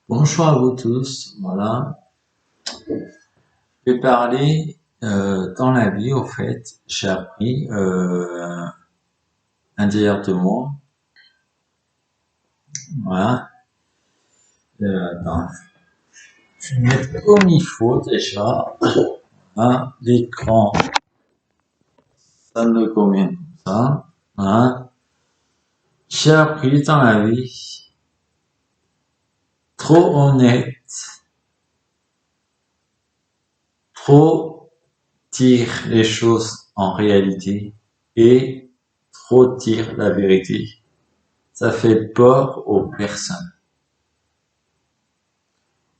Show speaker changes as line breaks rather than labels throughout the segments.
Bonjour à vous tous, voilà. Je vais parler dans la vie, au fait, j'ai appris intérieur de moi, voilà. Attends, je vais mettre comme il faut déjà, hein, l'écran, ça me convient comme ça, hein. J'ai appris dans la vie, trop honnête, trop dire les choses en réalité et trop dire la vérité. Ça fait peur aux personnes.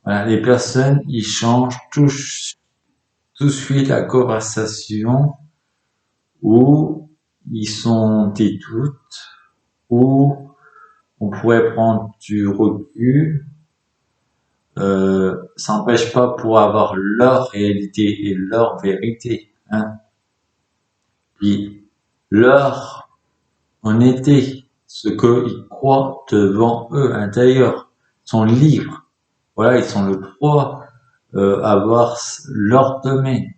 Voilà, les personnes, ils changent tout de suite la conversation ou ils sont têtutes ou on pourrait prendre du recul. Ça n'empêche pas pour avoir leur réalité et leur vérité, hein. Puis leur honnêteté, ce qu'ils croient devant eux intérieur, sont libres. Voilà, ils sont le droit avoir leur domaine.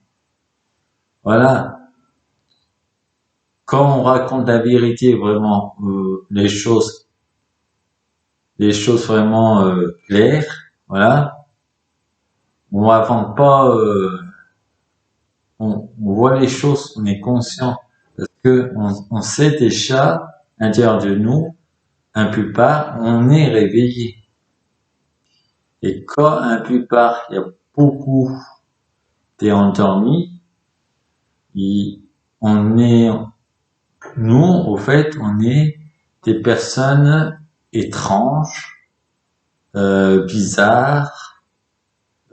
Voilà. Quand on raconte la vérité vraiment, les choses vraiment claires, voilà, on n'invente pas, on voit les choses, on est conscient parce que on sait déjà à l'intérieur de nous, un plupart, on est réveillé. Et quand un plupart, il y a beaucoup t'es endormi, on est, nous, au fait, on est des personnes étranges, bizarres.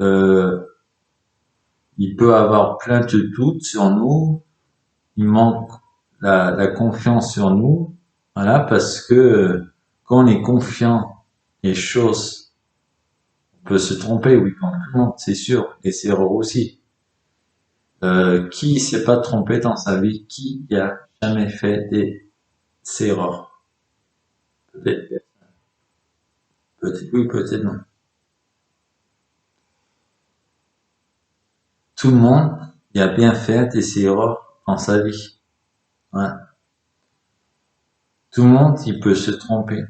Euh, il peut avoir plein de doutes sur nous. Il manque la confiance sur nous. Voilà, parce que quand on est confiant, les choses, on peut se tromper, oui, comme tout le monde, c'est sûr, et c'est erreurs aussi. Qui s'est pas trompé dans sa vie? Qui a jamais fait des erreurs? Peut-être, peut-être oui, peut-être non. Tout le monde, il a bien fait des erreurs dans sa vie. Ouais. Tout le monde, il peut se tromper.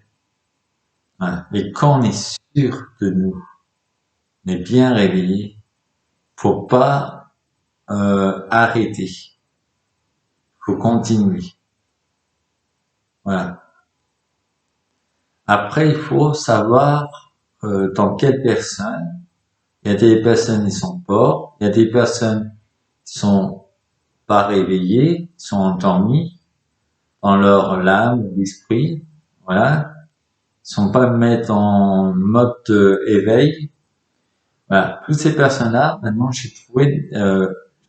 Ouais. Et quand on est sûr de nous, on est bien réveillé, faut pas arrêter, faut continuer. Voilà. Après, il faut savoir dans quelle personne. Il y a des personnes qui sont fortes, il y a des personnes qui sont pas réveillées, qui sont endormies dans leur âme ou l'esprit. Voilà. Ils sont pas mettre en mode éveil. Voilà, toutes ces personnes-là, maintenant j'ai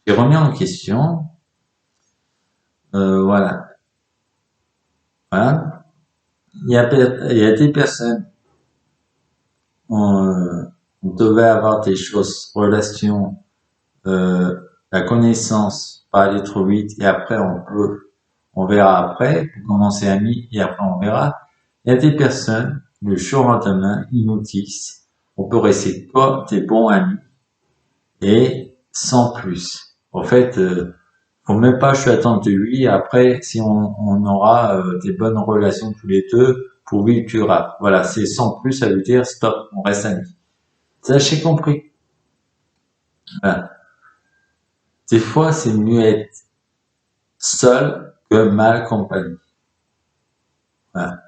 remis en question. Voilà, voilà. Il y a des personnes, on devait avoir des choses, relations, la connaissance, pas aller trop vite, et après on verra après, pour commencer amis, et après on verra. Il y a des personnes, le jour au lendemain, ils nous disent, on peut rester pas des bons amis, et sans plus. En fait, faut même pas que je attendre de lui. Après, si on aura des bonnes relations tous les deux, pour vivre durable. Voilà, c'est sans plus, ça veut dire stop, on reste amis. Ça, j'ai compris. Voilà. Des fois, c'est mieux être seul que mal accompagné. Voilà.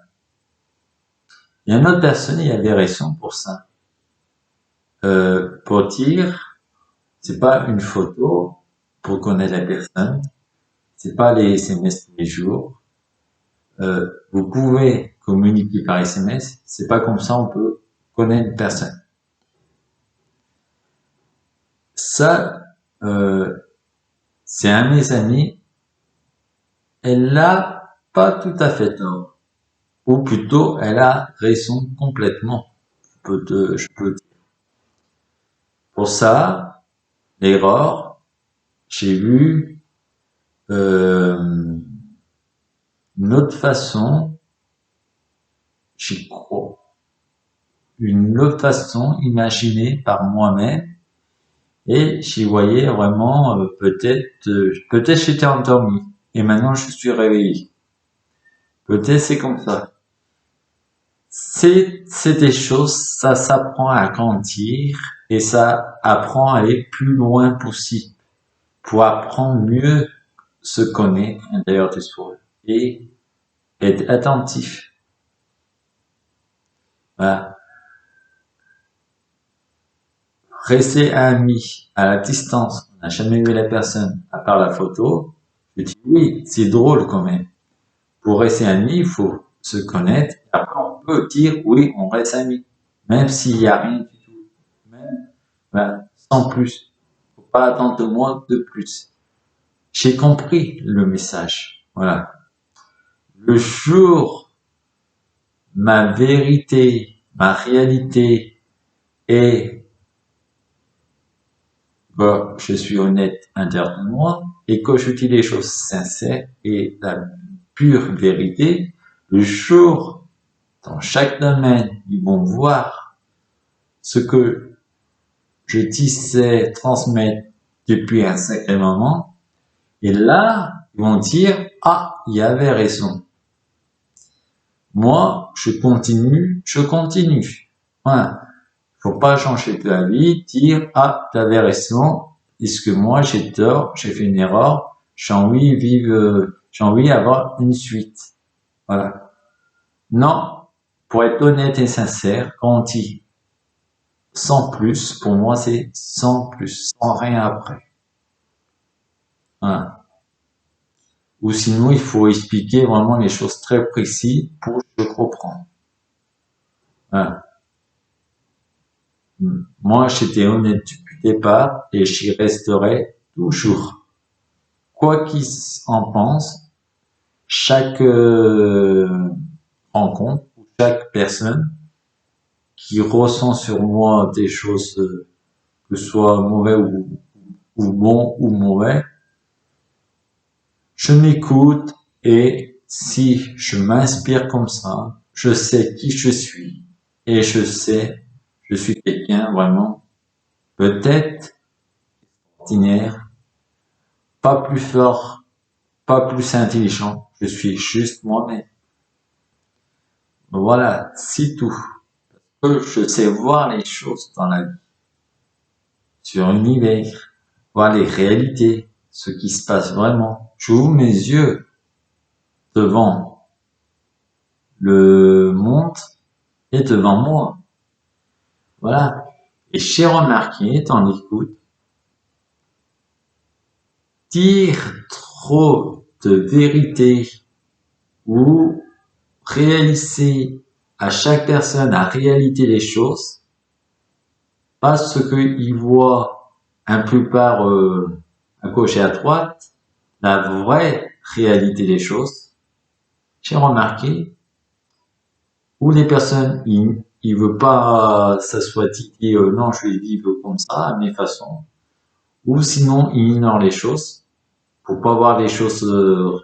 Il y a une autre personne, il y a des raisons pour ça. Pour dire, c'est pas une photo pour connaître la personne, c'est pas les SMS tous les jours. Vous pouvez communiquer par SMS, c'est pas comme ça on peut connaître une personne. Ça, c'est un de mes amis, elle n'a pas tout à fait tort, ou plutôt elle a raison complètement. Je peux dire. Pour ça, l'erreur, j'ai vu une autre façon, j'y crois, une autre façon imaginée par moi-même et j'y voyais vraiment peut-être j'étais endormi et maintenant je suis réveillé. Peut-être c'est comme ça. C'est des choses, ça s'apprend à grandir et ça apprend à aller plus loin possible pour apprendre mieux se connaître à l'intérieur de soi et être attentif. Voilà. Rester ami à la distance, on n'a jamais vu la personne à part la photo. Je dis oui, c'est drôle quand même. Pour rester ami, il faut se connaître. Après, on peut dire oui, on reste amis, même s'il n'y a rien du tout, même ben, sans plus. Faut pas attendre de moi de plus. J'ai compris le message. Voilà. Le jour, ma vérité, ma réalité est, bon, je suis honnête à l'intérieur de moi, et quand je dis les choses sincères et la pure vérité, le jour, dans chaque domaine, ils vont voir ce que je disais transmettre depuis un sacré moment, et là, ils vont dire, ah, il y avait raison. Moi, je continue. Voilà. Faut pas changer de la vie, dire, ah, t'avais raison, est-ce que moi, j'ai tort, j'ai fait une erreur, j'ai envie de vivre, j'ai envie d'avoir une suite. Voilà. Non. Pour être honnête et sincère, quand on dit sans plus, pour moi, c'est sans plus, sans rien après. Voilà. Ou sinon, il faut expliquer vraiment les choses très précises pour que je comprenne. Voilà. Moi, j'étais honnête depuis le départ et j'y resterai toujours. Quoi qu'ils en pensent, chaque rencontre, chaque personne qui ressent sur moi des choses, que ce soit mauvais ou bon ou mauvais, je m'écoute et si je m'inspire comme ça, je sais qui je suis et je sais, je suis quelqu'un vraiment peut-être ordinaire, pas plus fort, pas plus intelligent, je suis juste moi-même. Voilà, c'est tout. Je sais voir les choses dans la vie, sur l'univers, voir les réalités, ce qui se passe vraiment. J'ouvre mes yeux devant le monde et devant moi. Voilà. Et j'ai remarqué, dans l'écoute, dire trop de vérité ou réaliser à chaque personne à réalité les choses, pas ce qu'il voit un peu par à gauche et à droite, la vraie réalité des choses. J'ai remarqué où les personnes, ils veulent pas, ça soit dit, non, je vais vivre comme ça, à mes façons, ou sinon, ils ignorent les choses, pour pas voir les choses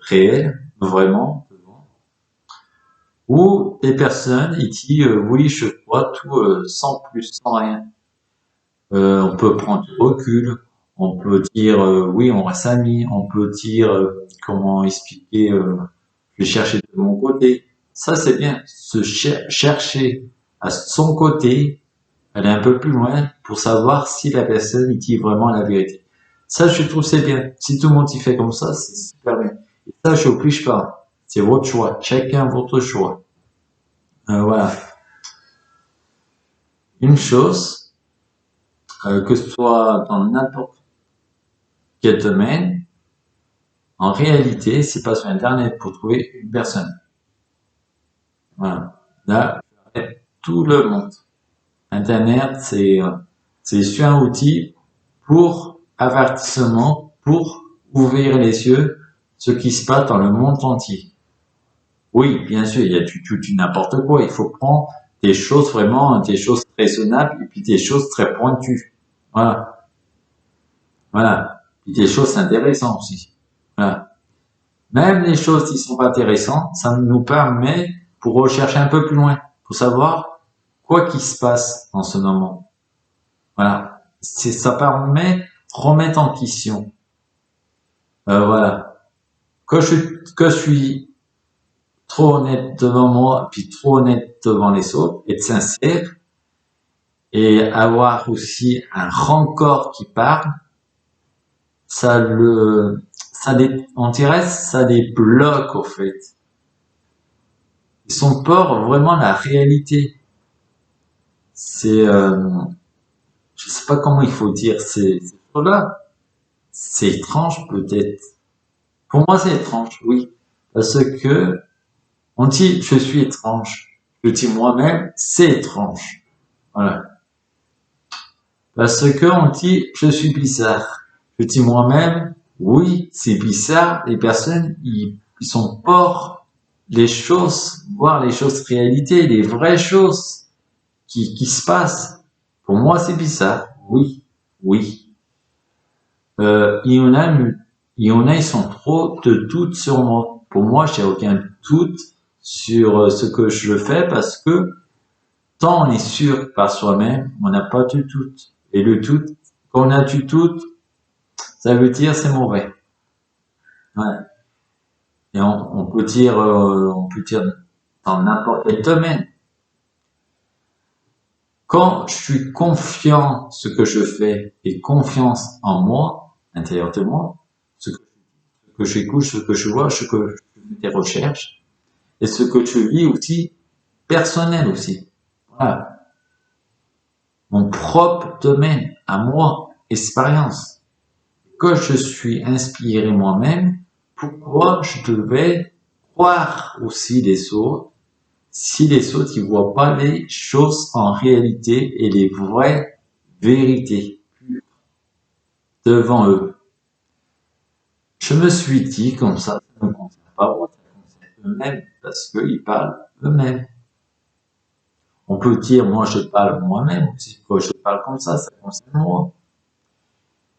réelles, vraiment, ou des personnes, ils disent, oui, je vois tout sans plus, sans rien. On peut prendre du recul, on peut dire, oui, on reste amis, on peut dire, comment expliquer, je vais chercher de mon côté. Ça, c'est bien. Se chercher à son côté, aller un peu plus loin pour savoir si la personne dit vraiment la vérité. Ça, je trouve c'est bien. Si tout le monde y fait comme ça, c'est super bien. Et ça, je n'oblige pas. C'est votre choix. Chacun votre choix. Voilà. Une chose, que ce soit dans n'importe quel domaine, en réalité, c'est pas sur Internet pour trouver une personne. Voilà. Là, tout le monde. Internet, c'est sur un outil pour avertissement, pour ouvrir les yeux, ce qui se passe dans le monde entier. Oui, bien sûr, il y a du n'importe quoi. Il faut prendre des choses vraiment, des choses raisonnables et puis des choses très pointues. Voilà. Voilà. Et des choses intéressantes aussi. Voilà. Même les choses qui sont pas intéressantes, ça nous permet pour rechercher un peu plus loin, pour savoir quoi qu'il se passe en ce moment. Voilà. Ça permet de remettre en question. Voilà. Que je suis trop honnête devant moi, puis trop honnête devant les autres, être sincère, et avoir aussi un rancor qui parle, on dirait, ça les bloque, au fait. Ils sont peur vraiment la réalité. C'est, je sais pas comment il faut dire ces choses-là. C'est étrange, peut-être. Pour moi, c'est étrange, oui. Parce que, on dit, je suis étrange. Je dis moi-même, c'est étrange. Voilà. Parce que on dit, je suis bizarre. Je dis moi-même, oui, c'est bizarre. Les personnes, ils sont hors les choses, voir les choses réalité, les vraies choses qui se passent. Pour moi, c'est bizarre. Oui, oui. Il y en a, ils sont trop de doutes sur moi. Pour moi, j'ai aucun doute sur ce que je fais parce que tant on est sûr par soi-même, on n'a pas de doute. Et le doute, quand on a du doute, ça veut dire c'est mauvais. Ouais. Et on peut dire dans n'importe quel domaine. Quand je suis confiant ce que je fais et confiance en moi, à l'intérieur de moi, ce que j'écoute, ce que je vois, ce que je fais des recherches, et ce que je vis aussi, personnel aussi. Voilà. Mon propre domaine, à moi, expérience. Que je suis inspiré moi-même, pourquoi je devais croire aussi les autres si les autres ne voient pas les choses en réalité et les vraies vérités devant eux. Je me suis dit comme ça ne concerne pas moi, ça concerne eux-mêmes parce qu'ils parlent eux-mêmes. On peut dire moi je parle moi-même, si je parle comme ça concerne moi.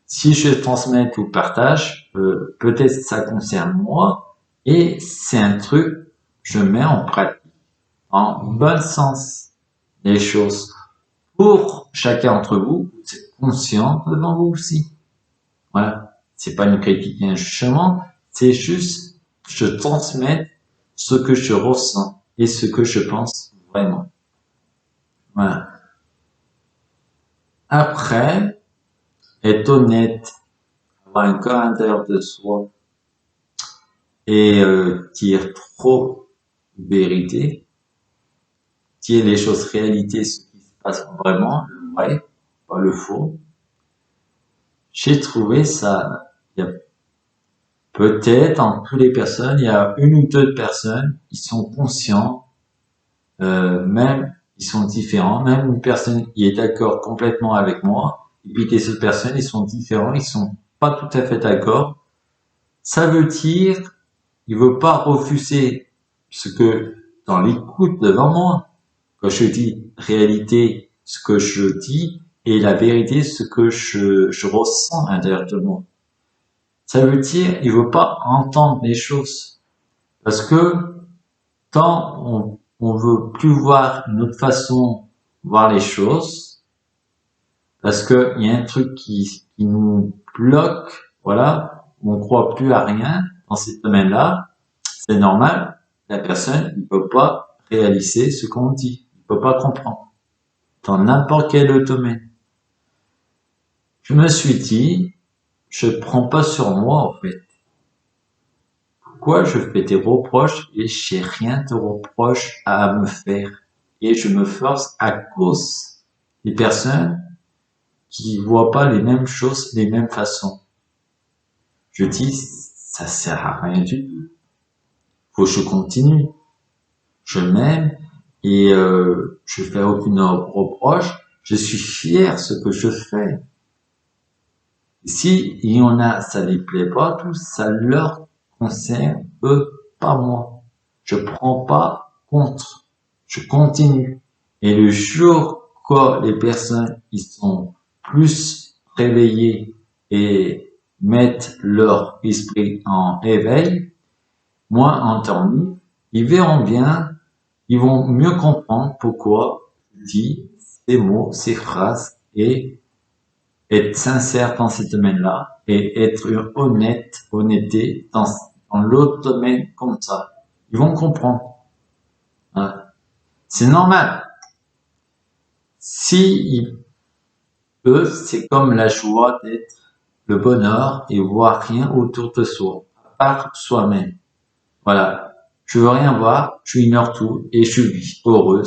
Si je transmets ou partage, peut-être ça concerne moi et c'est un truc je mets en pratique en bon sens les choses. Pour chacun d'entre vous, vous êtes conscient devant vous aussi. Voilà. C'est pas une critique, un jugement, c'est juste, je transmets ce que je ressens et ce que je pense vraiment. Voilà. Après, être honnête, avoir un corps intérieur de soi et dire trop vérité, dire les choses réalité, ce qui se passe vraiment, le vrai, pas le faux. J'ai trouvé ça, il y a peut-être entre toutes les personnes, il y a une ou deux personnes qui sont conscients, même ils sont différents, même une personne qui est d'accord complètement avec moi, et puis les autres personnes, ils sont différents, ils sont pas tout à fait d'accord. Ça veut dire, il veut pas refuser ce que dans l'écoute devant moi, quand je dis réalité, ce que je dis, et la vérité, ce que je ressens à l'intérieur de moi. Ça veut dire, il veut pas entendre les choses. Parce que quand on veut plus voir une autre façon de voir les choses, parce que il y a un truc qui nous bloque, voilà, on croit plus à rien dans ces domaines-là, c'est normal, la personne ne peut pas réaliser ce qu'on dit, il peut pas comprendre, dans n'importe quel domaine. Je me suis dit, je prends pas sur moi, en fait. Pourquoi je fais des reproches et j'ai rien de reproche à me faire? Et je me force à cause des personnes qui voient pas les mêmes choses, les mêmes façons. Je dis, ça sert à rien du tout. Faut que je continue. Je m'aime et je fais aucune reproche. Je suis fier de ce que je fais. Si il y en a, ça les plaît pas, tout ça leur concerne eux, pas moi. Je prends pas contre. Je continue. Et le jour que les personnes ils sont plus réveillées et mettent leur esprit en éveil, moins endormis, ils verront bien, ils vont mieux comprendre pourquoi dis ces mots, ces phrases et être sincère dans ce domaine-là et être honnêteté dans l'autre domaine comme ça. Ils vont comprendre. Hein. C'est normal. Si eux, c'est comme la joie d'être le bonheur et voir rien autour de soi, à part soi-même. Voilà. Je veux rien voir, je ignore tout et je vis heureux.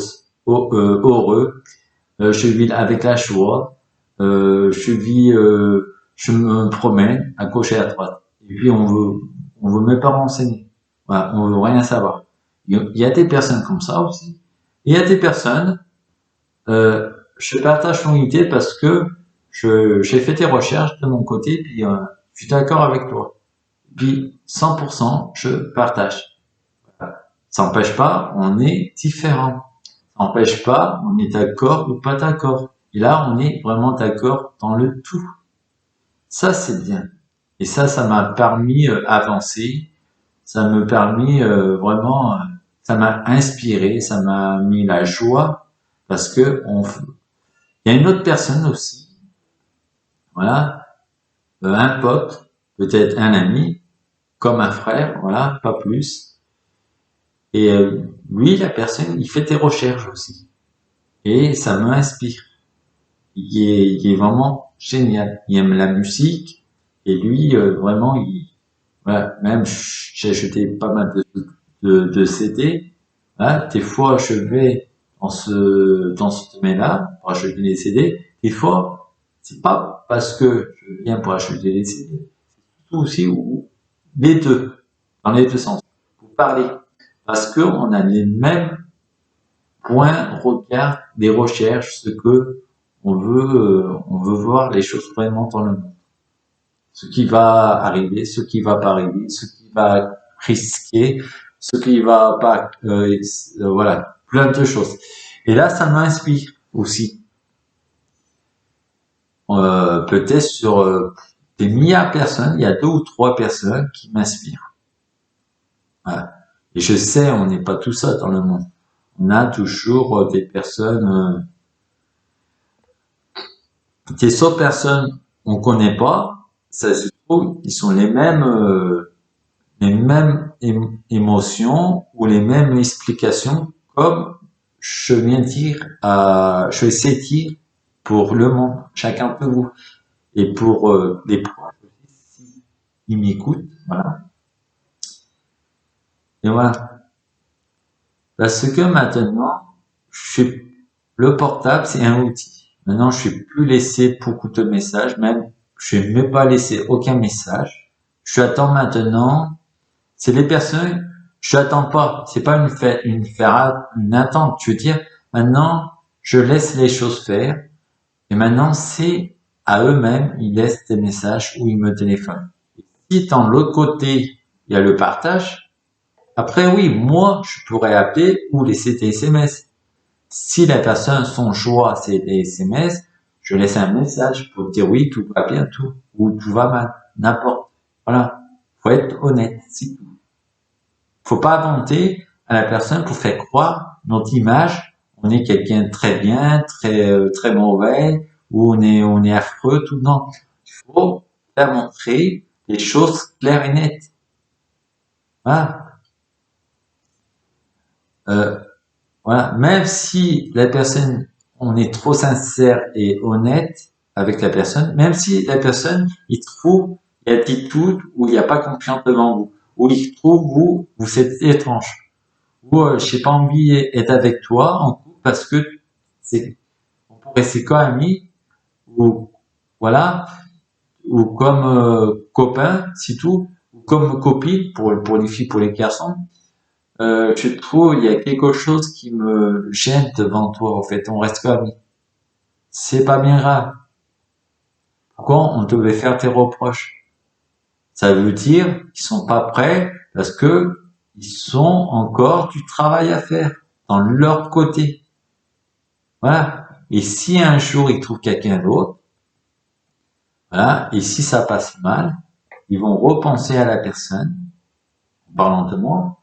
Je vis avec la joie. Je me promène à gauche et à droite. Et puis on veut même pas renseigner. Voilà, on veut rien savoir. Il y a des personnes comme ça aussi. Il y a des personnes, je partage ton idée parce que j'ai fait des recherches de mon côté, puis je suis d'accord avec toi. Puis 100%, je partage. Ça n'empêche pas, on est différent. Ça n'empêche pas, on est d'accord ou pas d'accord. Et là, on est vraiment d'accord dans le tout. Ça, c'est bien. Et ça m'a permis d'avancer. Ça me permis vraiment, ça m'a inspiré, ça m'a mis la joie parce que il y a une autre personne aussi, voilà, un pote, peut-être un ami, comme un frère, voilà, pas plus. Et lui, la personne, il fait des recherches aussi. Et ça m'inspire. Il est vraiment génial. Il aime la musique. Et lui, vraiment, voilà, même j'ai acheté pas mal de CD. Hein, des fois, je vais dans ce domaine-là pour acheter des CD. Des fois, c'est pas parce que je viens pour acheter des CD. C'est tout aussi les deux, dans les deux sens. Pour parler. Parce que on a les mêmes points de regard des recherches, ce que on veut voir les choses vraiment dans le monde. Ce qui va arriver, ce qui va pas arriver, ce qui va risquer, ce qui va pas, voilà, plein de choses. Et là, ça m'inspire aussi. Peut-être sur des milliards de personnes, il y a 2 ou 3 personnes qui m'inspirent. Voilà. Et je sais, on n'est pas tout ça dans le monde. On a toujours des personnes, des autres personnes on connaît pas, ça se trouve, ils sont les mêmes émotions ou les mêmes explications comme je viens dire, je sais dire pour le monde, chacun de vous. Et pour les proches, s'ils m'écoutent, voilà. Et voilà. Parce que maintenant, le portable, c'est un outil. Maintenant, je suis plus laissé beaucoup de messages, même, je vais même pas laisser aucun message. Je attends maintenant. C'est les personnes, je attends pas. C'est pas une attente. Je veux dire, maintenant, je laisse les choses faire. Et maintenant, c'est à eux-mêmes, ils laissent des messages ou ils me téléphonent. Si dans l'autre côté, il y a le partage, après oui, moi, je pourrais appeler ou laisser des SMS. Si la personne, son choix, c'est des SMS, je laisse un message pour dire oui, tout va bien, tout, ou tout va mal, n'importe. Voilà. Faut être honnête, c'est tout. Faut pas inventer à la personne pour faire croire notre image, on est quelqu'un de très bien, très mauvais, ou on est affreux, tout. Non. Il faut faire montrer les choses claires et nettes. Voilà. Voilà. Même si la personne, on est trop sincère et honnête avec la personne, même si la personne, il trouve l'attitude où il n'y a pas confiance devant vous, où il trouve vous êtes étrange, ou j'ai pas envie d'être avec toi en couple parce que on pourrait c'est comme amis, ou voilà, ou comme copain, c'est tout, ou comme copine pour les filles, pour les garçons. Je trouve il y a quelque chose qui me gêne devant toi. En fait, on reste comme amis. C'est pas bien grave. Pourquoi on devait faire tes reproches? Ça veut dire qu'ils sont pas prêts parce que ils ont encore du travail à faire dans leur côté. Voilà. Et si un jour ils trouvent quelqu'un d'autre, voilà, et si ça passe mal, ils vont repenser à la personne, en parlant de moi,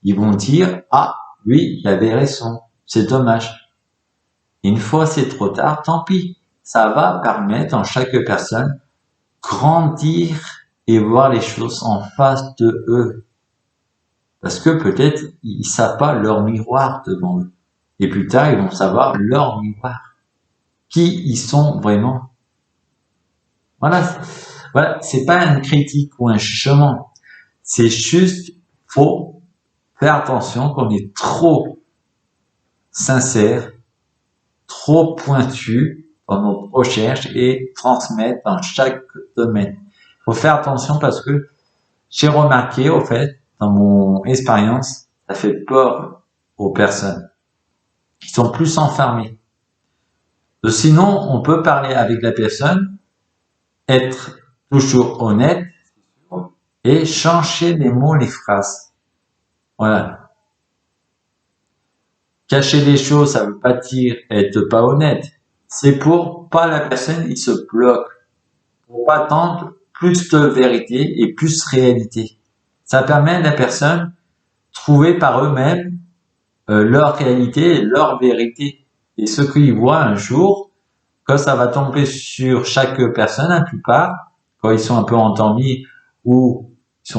ils vont dire, ah, lui, il avait raison, c'est dommage. Une fois c'est trop tard, tant pis. Ça va permettre en chaque personne grandir et voir les choses en face de eux. Parce que peut-être ils savent pas leur miroir devant eux. Et plus tard, ils vont savoir leur miroir. Qui ils sont vraiment. Voilà. Voilà. C'est pas une critique ou un jugement. C'est juste, faut faire attention qu'on est trop sincère, trop pointu dans nos recherches et transmettre dans chaque domaine. Il faut faire attention parce que j'ai remarqué, au fait, dans mon expérience, ça fait peur aux personnes qui sont plus enfermées. Sinon, on peut parler avec la personne, être toujours honnête et changer les mots, les phrases. Voilà. Cacher les choses, ça veut pas dire être pas honnête. C'est pour pas la personne, il se bloque. Pour pas attendre plus de vérité et plus réalité. Ça permet à la personne trouver par eux-mêmes leur réalité et leur vérité. Et ce qu'ils voient un jour, quand ça va tomber sur chaque personne, la plupart, quand ils sont un peu endormis ou ils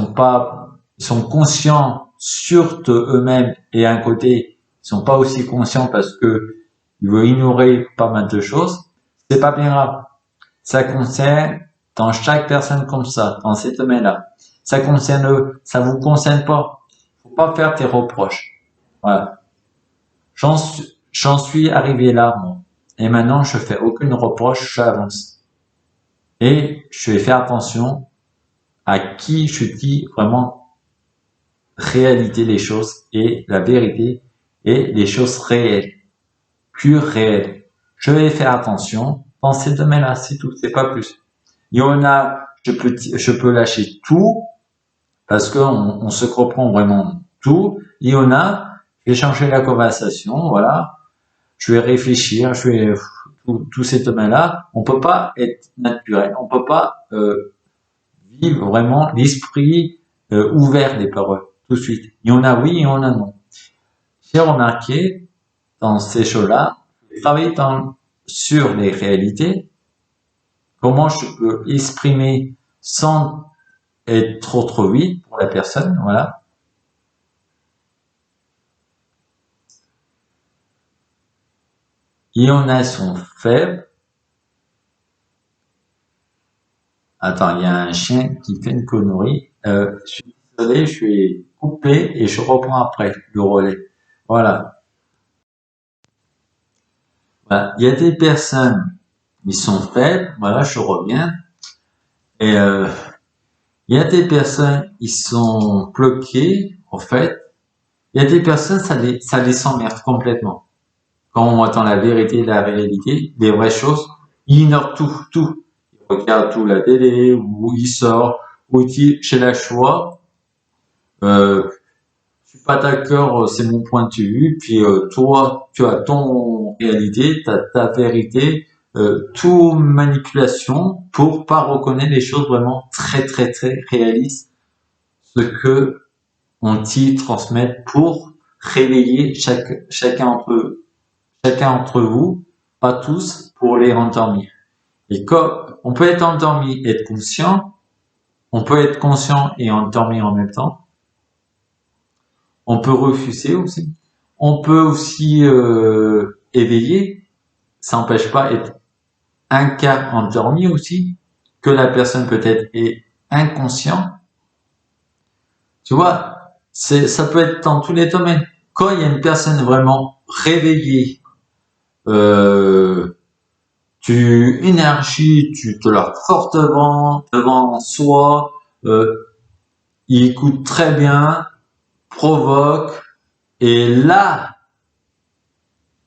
sont conscients sur eux-mêmes et à un côté, ils sont pas aussi conscients parce que ils veulent ignorer pas mal de choses, c'est pas bien grave. Ça concerne dans chaque personne comme ça, dans ces domaines-là. Ça concerne eux, ça vous concerne pas. Faut pas faire tes reproches. Voilà. J'en suis arrivé là, moi. Et maintenant, je fais aucune reproche, j'avance. Et je vais faire attention à qui je dis vraiment réalité les choses et la vérité et les choses réelles, pures réelles. Je vais faire attention dans ces domaines-là, c'est tout, c'est pas plus. Il y en a, je peux lâcher tout parce qu'on se comprend vraiment tout. Il y en a, je vais changer la conversation, voilà. Je vais réfléchir, je vais tous ces domaines-là. On peut pas être naturel, on peut pas vivre vraiment l'esprit ouvert des paroles tout de suite. Il y en a oui, il y en a non. J'ai remarqué dans ces choses-là, travailler sur les réalités, comment je peux exprimer sans être trop vite pour la personne, voilà. Il y en a sont faibles. Attends, il y a un chien qui fait une connerie. Je suis désolé, je vais couper et je reprends après le relais. Voilà. Voilà. Il y a des personnes, ils sont faibles. Voilà, je reviens. Et il y a des personnes, ils sont bloqués. En fait, il y a des personnes, ça les emmerde complètement. Quand on attend la vérité, la réalité, les vraies choses, ils ignorent tout. Ils regardent tout la télé, ou ils sortent, ou ils disent, j'ai la choix. Je suis pas d'accord, c'est mon point de vue, puis toi, tu as ton réalité, ta vérité, tout manipulation pour pas reconnaître les choses vraiment très réalistes, ce que on dit transmettre pour réveiller chacun entre vous, pas tous, pour les endormir. Et comme on peut être endormi et être conscient, on peut être conscient et endormi en même temps. On peut refuser aussi. On peut aussi éveiller. Ça n'empêche pas être un quart endormi aussi, que la personne peut-être est inconscient. Tu vois, ça peut être dans tous les domaines. Quand il y a une personne vraiment réveillée, tu te la force devant soi, il écoute très bien, provoque, et là,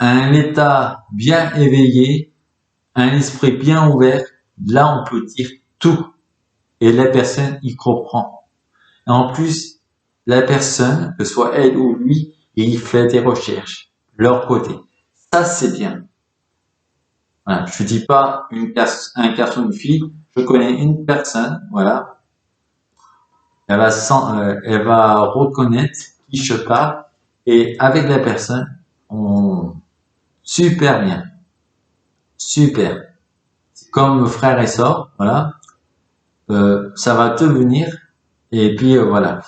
un état bien éveillé, un esprit bien ouvert, là on peut dire tout. Et la personne y comprend. Et en plus, la personne, que ce soit elle ou lui, il fait des recherches, leur côté. Ça, c'est bien. Voilà. Je dis pas un garçon, une fille. Je connais une personne, voilà. Elle va reconnaître qui je parle. Et avec la personne, super bien, super. C'est comme frère et sœur, voilà. Ça va te venir, et puis voilà.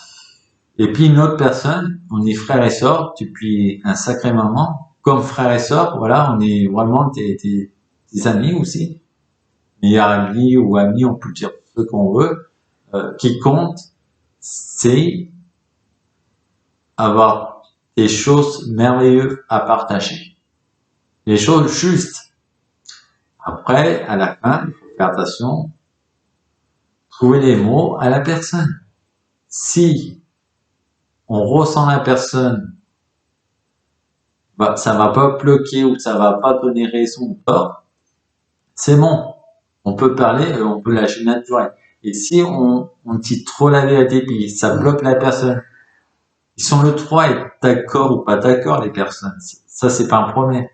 Et puis une autre personne, on est frère et sœur depuis un sacré moment. Comme frère et sœur, voilà, on est vraiment des amis aussi. Meilleurs amis ou amis, on peut dire ce qu'on veut. Qui compte, c'est avoir des choses merveilleuses à partager. Les choses justes. Après, à la fin, il faut faire attention, trouver les mots à la personne. Si on ressent la personne, bah, ça va pas bloquer ou ça va pas donner raison ou tort, c'est bon. On peut parler, on peut lâcher naturel. Et si on dit trop la vérité, puis ça bloque la personne, ils sont le droit à être d'accord ou pas d'accord, les personnes. Ça, c'est pas un problème.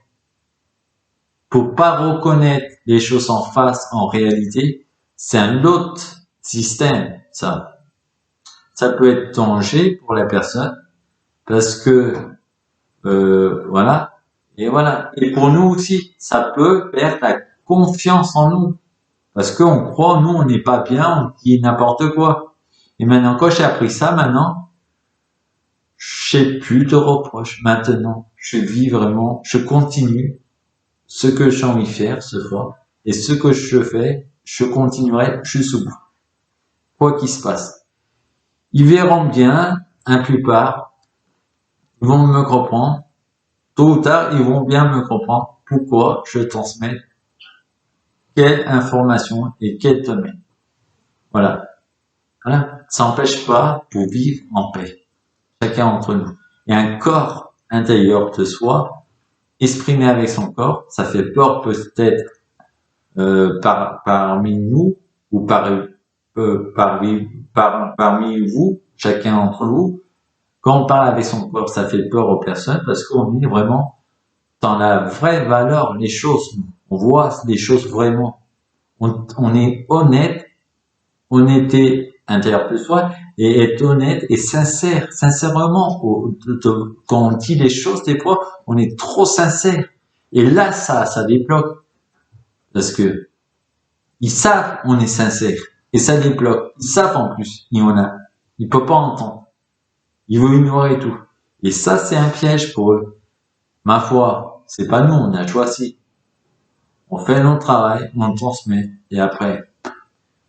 Pour pas reconnaître les choses en face, en réalité, c'est un autre système, ça. Ça peut être danger pour la personne, parce que, voilà. Et voilà. Et pour nous aussi, ça peut perdre la confiance en nous. Parce qu'on croit, nous, on n'est pas bien, on dit n'importe quoi. Et maintenant, quand j'ai appris ça, maintenant, je sais plus de reproches. Maintenant, je vis vraiment, je continue ce que j'ai envie de faire ce soir. Et ce que je fais, je continuerai jusqu'au bout. Quoi qu'il se passe. Ils verront bien, un plupart, ils vont me comprendre. Tôt ou tard, ils vont bien me comprendre pourquoi je transmets quelle information et quel domaine. Voilà. Voilà. Ça n'empêche pas pour vivre en paix. Chacun d'entre nous. Et un corps intérieur de soi, exprimé avec son corps, ça fait peur peut-être parmi nous ou parmi vous, chacun d'entre vous. Quand on parle avec son corps, ça fait peur aux personnes parce qu'on est vraiment dans la vraie valeur, les choses. On voit les choses vraiment. On est honnête, honnêteté intérieure de soi, et être honnête et sincère, sincèrement. Quand on dit les choses, des fois, on est trop sincère. Et là, ça débloque. Parce que ils savent on est sincère. Et ça débloque. Ils savent en plus, ils peuvent pas entendre. Ils veulent ignorer tout. Et ça, c'est un piège pour eux. Ma foi, c'est pas nous, on a choisi. On fait notre travail, on transmet. Et après,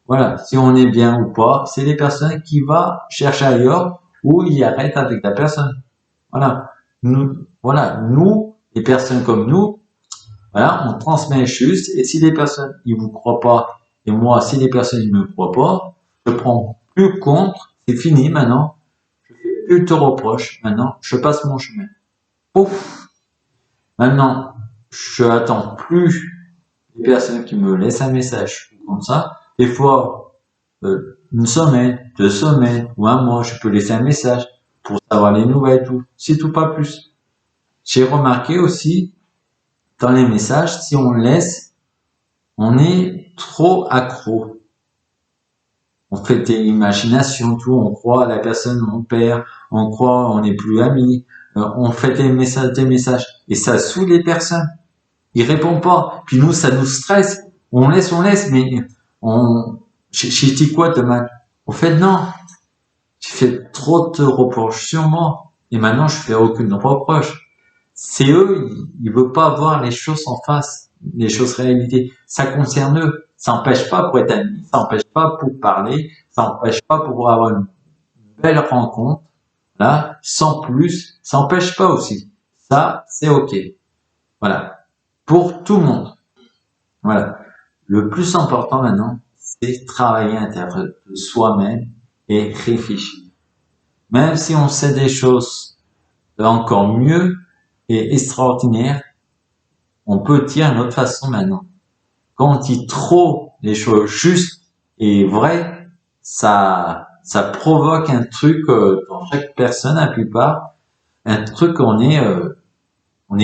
voilà, si on est bien ou pas, c'est les personnes qui vont chercher ailleurs ou ils arrêtent avec la personne. Voilà, nous, les personnes comme nous, voilà, on transmet juste. Et si les personnes ils vous croient pas, et moi, si les personnes ils me croient pas, je prends plus compte. C'est fini maintenant. Je fais plus de reproches. Maintenant, je passe mon chemin. Pouf. Maintenant, je attends plus les personnes qui me laissent un message comme ça. Des fois, une semaine, 2 semaines ou un mois, je peux laisser un message pour savoir les nouvelles, tout. C'est tout, pas plus. J'ai remarqué aussi, dans les messages, si on laisse, on est trop accro. On fait des imaginations, tout, on croit à la personne, on perd, on croit, on n'est plus amis, on fait des messages, et ça saoule les personnes. Ils répondent pas. Puis nous, ça nous stresse. On laisse, mais j'ai dit quoi demain? Au fait, non. J'ai fait trop de reproches sur moi. Et maintenant, je fais aucune reproche. C'est eux, ils veulent pas voir les choses en face, les choses réalité. Ça concerne eux. Ça n'empêche pas pour être amis, ça n'empêche pas pour parler, ça n'empêche pas pour avoir une belle rencontre. Là, sans plus, ça n'empêche pas aussi. Ça, c'est ok. Voilà. Pour tout le monde. Voilà. Le plus important maintenant, c'est travailler à l'intérieur de soi-même et réfléchir. Même si on sait des choses encore mieux et extraordinaires, on peut dire d'une autre façon maintenant. Quand on dit trop les choses justes et vraies, ça provoque un truc dans chaque personne, la plupart, un truc on est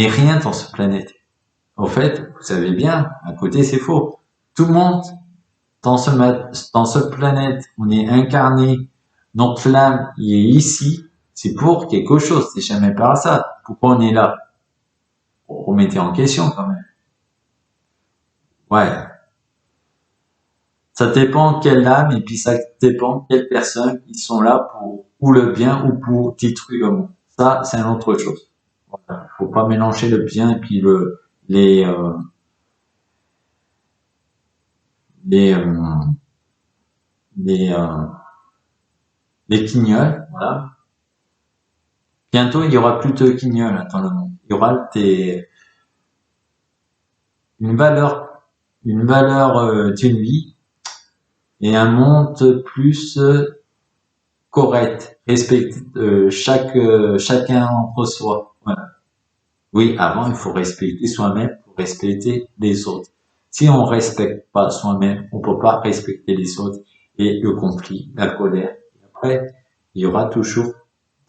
rien dans cette planète. Au fait, vous savez bien, à côté c'est faux. Tout le monde dans cette planète, on est incarné, notre flamme est ici, c'est pour quelque chose, c'est jamais par hasard. Pourquoi on est là? remettez en question quand même. Ouais. Ça dépend quelle âme et puis ça dépend quelles personnes qui sont là pour ou le bien ou pour détruire le monde. Ça, c'est une autre chose. Voilà. Faut pas mélanger le bien et puis les, euh, les, euh, les, euh, les guignols. Voilà. Bientôt, il y aura plus de guignols dans le monde. Il y aura une valeur, une valeur d'une vie et un monde plus correct, respecte chacun entre soi. Voilà. Oui, avant il faut respecter soi-même pour respecter les autres. Si on respecte pas soi-même, on peut pas respecter les autres et le conflit, la colère. Et après, il y aura toujours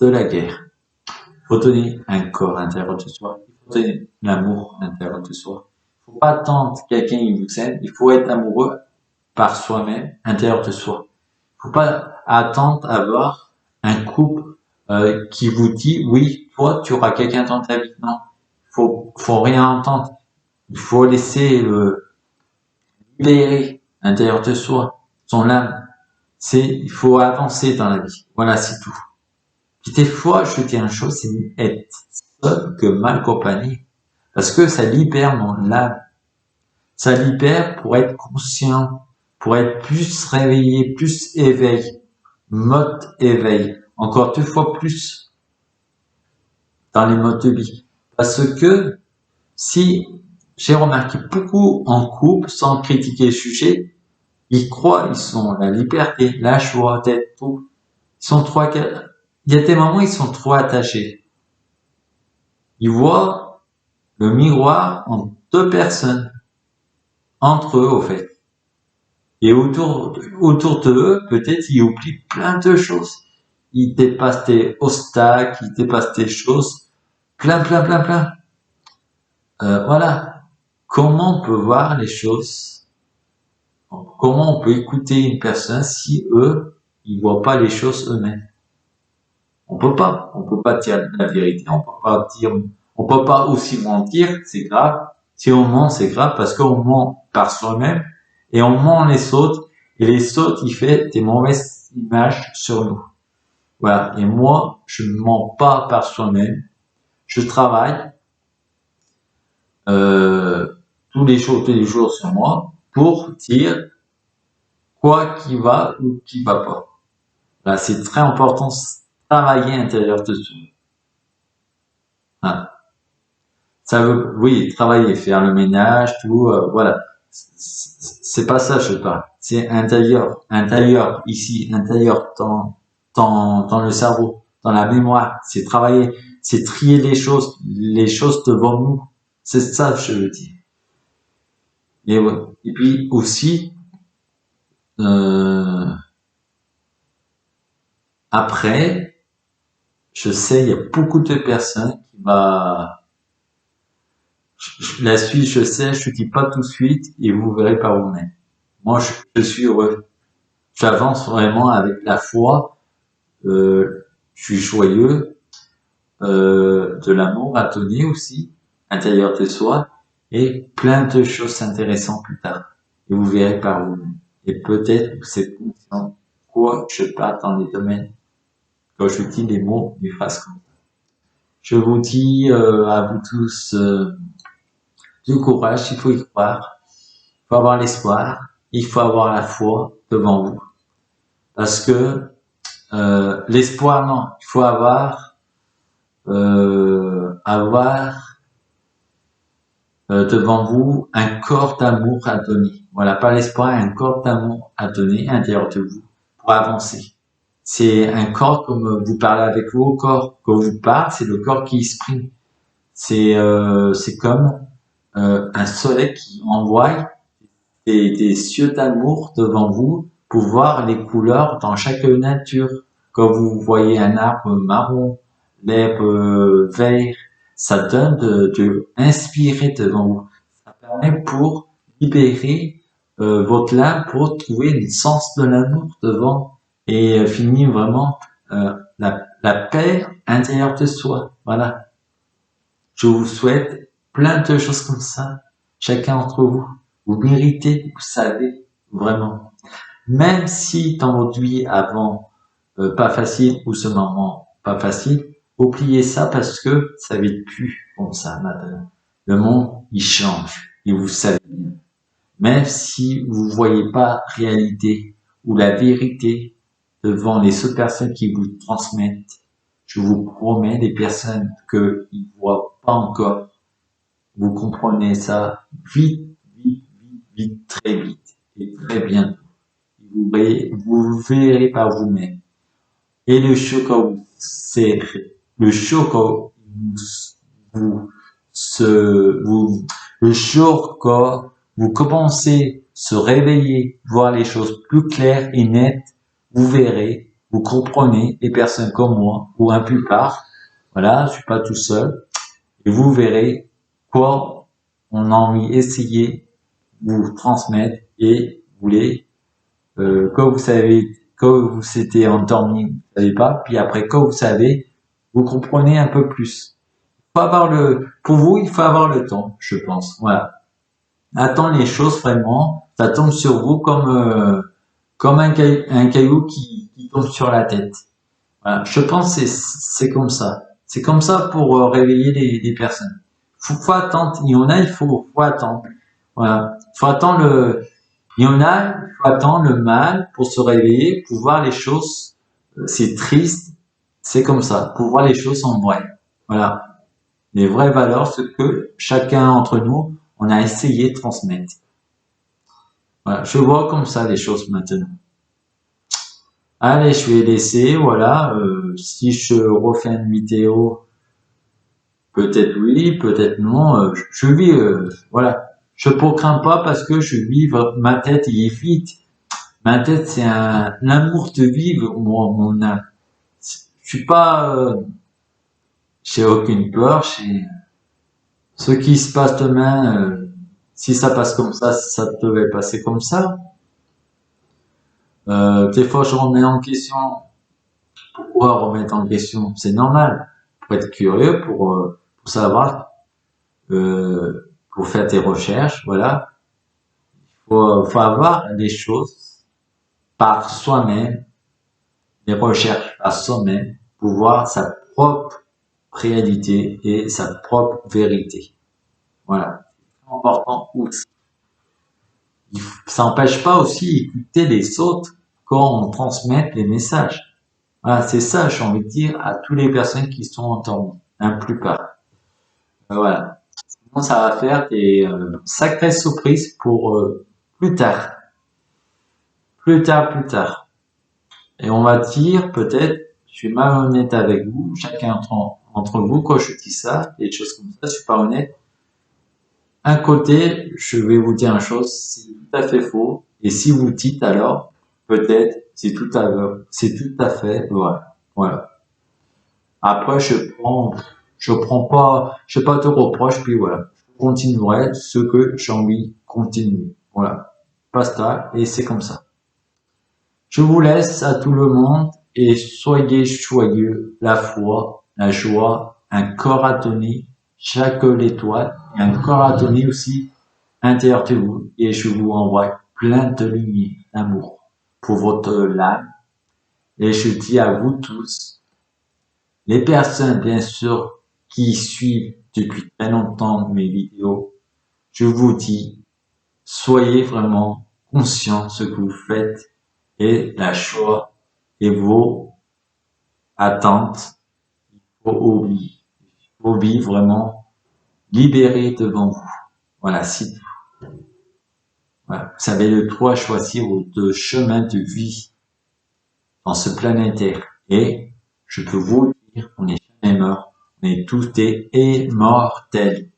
de la guerre. Il faut donner un corps intérieur de soi. Il faut donner l'amour intérieur de soi. Il faut pas attendre quelqu'un qui vous aime. Il faut être amoureux par soi-même, intérieur de soi. Faut pas attendre à avoir un couple qui vous dit oui, toi tu auras quelqu'un dans ta vie. Non, faut rien entendre. Il faut laisser le libérer l'intérieur de soi, son âme. Il faut avancer dans la vie. Voilà, c'est tout. Puis des fois, je dis une chose, c'est être seul que mal accompagné. Parce que ça libère mon âme. Ça libère pour être conscient, pour être plus réveillé, plus éveillé. Mode éveil, encore 2 fois plus dans les modes de vie. Parce que si j'ai remarqué beaucoup en couple, sans critiquer le sujet, ils croient, ils sont la liberté, la joie d'être tout. Ils sont trop, il y a des moments où ils sont trop attachés. Ils voient le miroir en 2 personnes, entre eux, au fait. Et autour de eux, peut-être, ils oublient plein de choses. Ils dépassent des obstacles, ils dépassent des choses. Plein. Voilà. Comment on peut voir les choses? Comment on peut écouter une personne si eux, ils voient pas les choses eux-mêmes? On peut pas. On peut pas dire la vérité. On peut pas aussi mentir. C'est grave. Si on ment, c'est grave parce qu'on ment par soi-même et on ment les autres et les autres, ils font des mauvaises images sur nous. Voilà. Et moi, je ne mens pas par soi-même. Je travaille euh, tous les jours sur moi pour dire quoi qui va ou qui va pas. Là, c'est très important de travailler à l'intérieur de soi. Hein. Ça veut, oui, travailler, faire le ménage, tout, voilà. C'est pas ça, je parle. C'est intérieur ici, intérieur dans le cerveau, dans la mémoire. C'est travailler, c'est trier les choses devant nous. C'est ça, je veux dire. Et, ouais. Et puis aussi, euh, après, je sais, il y a beaucoup de personnes qui la suite, je sais, je dis pas tout de suite et vous verrez par vous-même. Moi, je suis heureux. J'avance vraiment avec la foi, je suis joyeux, de l'amour à donner aussi, intérieur de soi, et plein de choses intéressantes plus tard. Et vous verrez par vous-même. Et peut-être que c'est conscient quoi je parle dans les domaines, quand je dis les mots, les phrases comme ça. Je vous dis à vous tous du courage, il faut y croire, il faut avoir l'espoir, il faut avoir la foi devant vous. Parce que l'espoir, non, il faut avoir devant vous un corps d'amour à donner. Voilà, pas l'espoir, un corps d'amour à donner à l'intérieur de vous pour avancer. C'est un corps comme vous parlez avec vos corps. Quand vous parlez, c'est le corps qui exprime. C'est comme un soleil qui envoie des cieux d'amour devant vous pour voir les couleurs dans chaque nature. Quand vous voyez un arbre marron, l'herbe vert, ça donne de inspirer devant vous. Ça permet pour libérer votre âme, pour trouver une sens de l'amour devant et finir vraiment la paix intérieure de soi. Voilà. Je vous souhaite plein de choses comme ça. Chacun d'entre vous, vous méritez, vous savez, vraiment. Même si dans votre vie avant, pas facile ou ce moment pas facile, oubliez ça parce que ça va être plus comme ça maintenant. Le monde, il change et vous savez bien. Même si vous voyez pas réalité ou la vérité devant les autres personnes qui vous transmettent, je vous promets, les personnes que ils voient pas encore, vous comprenez ça vite, vite, vite, vite, très vite et très bien. Vous verrez par vous-même. Et le chocolat, c'est le chocolat, vous, vous, le chocolat, vous commencez à se réveiller, voir les choses plus claires et nettes, vous verrez, vous comprenez, les personnes comme moi, ou un plupart, voilà, je suis pas tout seul, et vous verrez quoi on a envie d'essayer vous transmettre et vous voulez quand vous savez, quand vous s'étiez endormi, vous savez pas, puis après quand vous savez, vous comprenez un peu plus. Faut avoir pour vous, il faut avoir le temps, je pense. Voilà. Attends les choses vraiment, ça tombe sur vous comme un caillou qui tombe sur la tête. Voilà. Je pense que c'est comme ça. C'est comme ça pour réveiller les personnes. Faut attendre. Il y en a, faut attendre. Voilà. Faut attendre il y en a, il faut attendre le mal pour se réveiller, pour voir les choses. C'est triste, c'est comme ça, pour voir les choses en vrai. Voilà. Les vraies valeurs, ce que chacun d'entre nous, on a essayé de transmettre. Voilà. Je vois comme ça les choses maintenant. Allez, je vais laisser, voilà. Si je refais une vidéo, peut-être oui, peut-être non. Je vis, voilà. Je ne crains pas parce que je vis, ma tête il est vide. Ma tête, c'est l'amour de vivre, mon âme. Je suis pas, j'ai aucune peur, j'ai, ce qui se passe demain, si ça passe comme ça devait passer comme ça. Des fois, je remets en question. Pourquoi remettre en question? C'est normal. Pour être curieux, pour savoir, pour faire tes recherches, voilà. Faut avoir les choses par soi-même, les recherches par soi-même, pour voir sa propre réalité et sa propre vérité. Voilà. C'est important aussi. Ça n'empêche pas aussi d'écouter les autres quand on transmet les messages. Voilà, c'est ça, j'ai envie de dire à toutes les personnes qui sont endormies, la plupart. Voilà. Sinon, ça va faire des sacrées surprises pour plus tard, plus tard, plus tard. Et on va dire peut-être, je suis malhonnête avec vous, chacun entre vous, quand je dis ça, des choses comme ça, je suis pas honnête. Un côté, je vais vous dire une chose, c'est tout à fait faux. Et si vous dites alors, peut-être, c'est tout à fait, voilà. Voilà. Après, je pas de reproche, puis voilà. Je continuerai ce que j'ai envie de continuer. Voilà. Basta, et c'est comme ça. Je vous laisse à tout le monde et soyez joyeux, la foi, la joie, un corps à donner, chaque l'étoile, et un corps à donner aussi intérieur de vous, et je vous envoie plein de lumière, d'amour pour votre âme, et je dis à vous tous, les personnes bien sûr qui suivent depuis très longtemps mes vidéos, je vous dis, soyez vraiment conscients de ce que vous faites et la choix et vos attentes, vos vies vraiment libérées devant vous. Voilà, si voilà. Vous avez le droit à choisir votre chemin de vie dans ce planétaire. Et je peux vous dire, on n'est jamais mort, on est tous des immortels.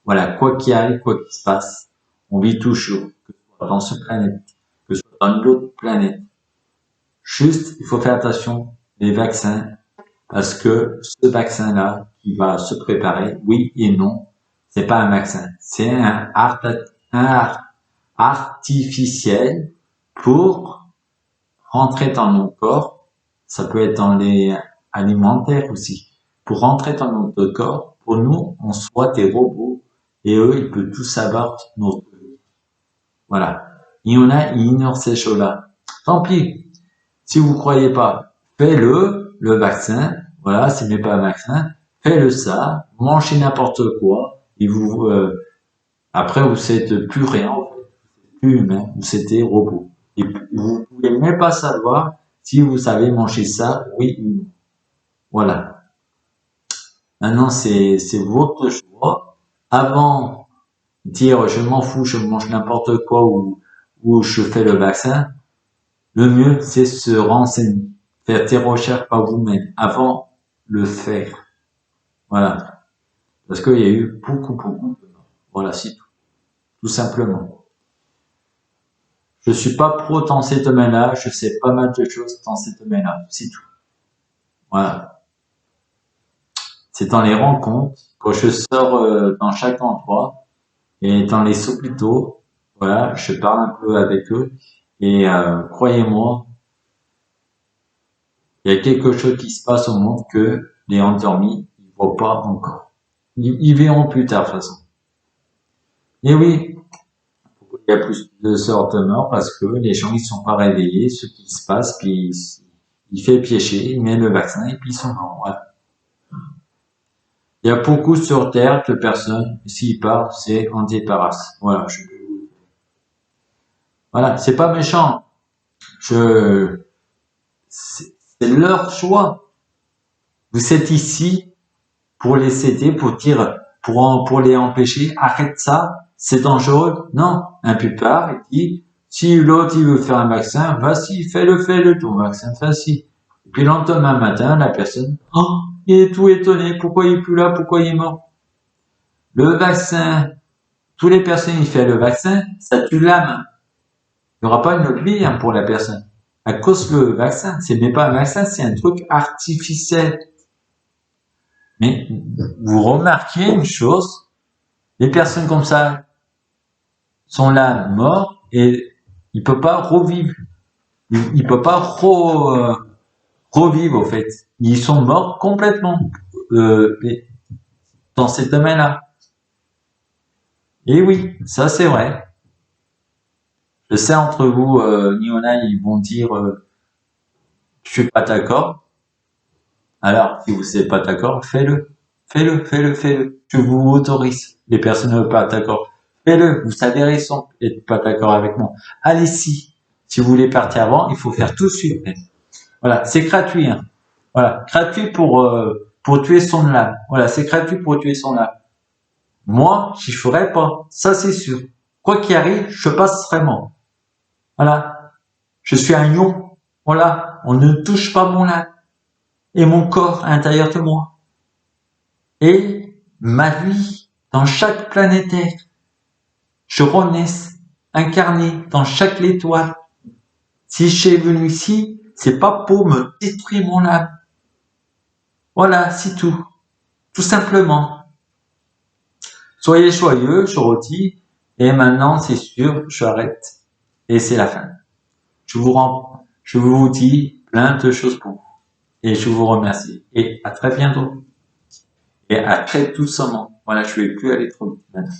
Voilà, quoi qu'il arrive, quoi qu'il se passe, on vit toujours, que ce soit dans ce planète, que ce soit dans une autre planète. Juste, il faut faire attention, les vaccins, parce que ce vaccin-là, qui va se préparer, oui et non, c'est pas un vaccin, c'est un artificiel pour rentrer dans nos corps. Ça peut être dans les alimentaires aussi. Pour rentrer dans notre corps, pour nous, on soit des robots et eux, ils peuvent tout savoir notre vie. Voilà. Il y en a, ils ignorent ces choses-là. Tant pis. Si vous croyez pas, faites-le, le vaccin. Voilà, si ce n'est pas un vaccin, faites-le ça, mangez n'importe quoi, et vous, après, vous êtes plus rien, plus humain, vous êtes robot. Et vous pouvez même pas savoir si vous savez manger ça, oui ou non. Voilà. Maintenant, c'est votre choix. Avant dire je m'en fous, je mange n'importe quoi ou je fais le vaccin, le mieux c'est se renseigner, faire tes recherches par vous-même avant le faire. Voilà. Parce qu'il y a eu beaucoup de morts. Voilà, c'est tout. Tout simplement. Je suis pas pro dans ces domaines-là, je sais pas mal de choses dans ces domaines-là, c'est tout. Voilà. C'est dans les rencontres, quand je sors dans chaque endroit et dans les hôpitaux, voilà, je parle un peu avec eux et croyez-moi, il y a quelque chose qui se passe au monde que les endormis ils voient pas encore. Ils verront plus tard de toute façon. Et oui, il y a plus de sortes de morts parce que les gens ils sont pas réveillés, ce qui se passe, puis il fait piéger, il met le vaccin et puis ils sont morts. Voilà. Il y a beaucoup sur Terre de personnes, s'ils partent, c'est on débarrasse. Voilà. Voilà, c'est pas méchant. C'est leur choix. Vous êtes ici pour les aider, pour dire, pour les empêcher, arrête ça, c'est dangereux. Non, un pupard, il dit, si l'autre, il veut faire un vaccin, vas-y, fais-le, ton vaccin, vas-y. Et puis, le lendemain matin, la personne, oh, il est tout étonné, pourquoi il est plus là, pourquoi il est mort? Le vaccin, toutes les personnes qui font le vaccin, ça tue l'âme. Il n'y aura pas une autre vie hein, pour la personne. À cause le vaccin, c'est même pas un vaccin, c'est un truc artificiel. Mais vous remarquez une chose, les personnes comme ça sont là morts et ils peuvent pas revivre. Ils peuvent pas revivre au fait. Ils sont morts complètement dans ces domaines-là. Et oui, ça c'est vrai. Je sais entre vous, Niona, ils vont dire je suis pas d'accord. Alors, si vous n'êtes pas d'accord, faites-le. Faites-le. Je vous autorise. Les personnes ne sont pas d'accord. Faites-le. Vous savez raison d'être pas d'accord avec moi. Allez-y. Si vous voulez partir avant, il faut faire tout de suite. Voilà. C'est gratuit, hein. Voilà. Gratuit pour tuer son âme. Voilà. C'est gratuit pour tuer son âme. Moi, j'y ferai pas. Ça, c'est sûr. Quoi qu'il arrive, je passerai mort. Voilà. Je suis un lion. Voilà. On ne touche pas mon âme et mon corps à l'intérieur de moi. Et ma vie dans chaque planétaire. Je renais incarné dans chaque étoile. Si je suis venu ici, c'est pas pour me détruire mon âme. Voilà, c'est tout. Tout simplement. Soyez joyeux, je redis. Et maintenant, c'est sûr, j'arrête. Et c'est la fin. Je vous dis plein de choses pour vous. Et je vous remercie. Et à très bientôt. Et à très doucement. Voilà, je vais plus aller trop vite maintenant.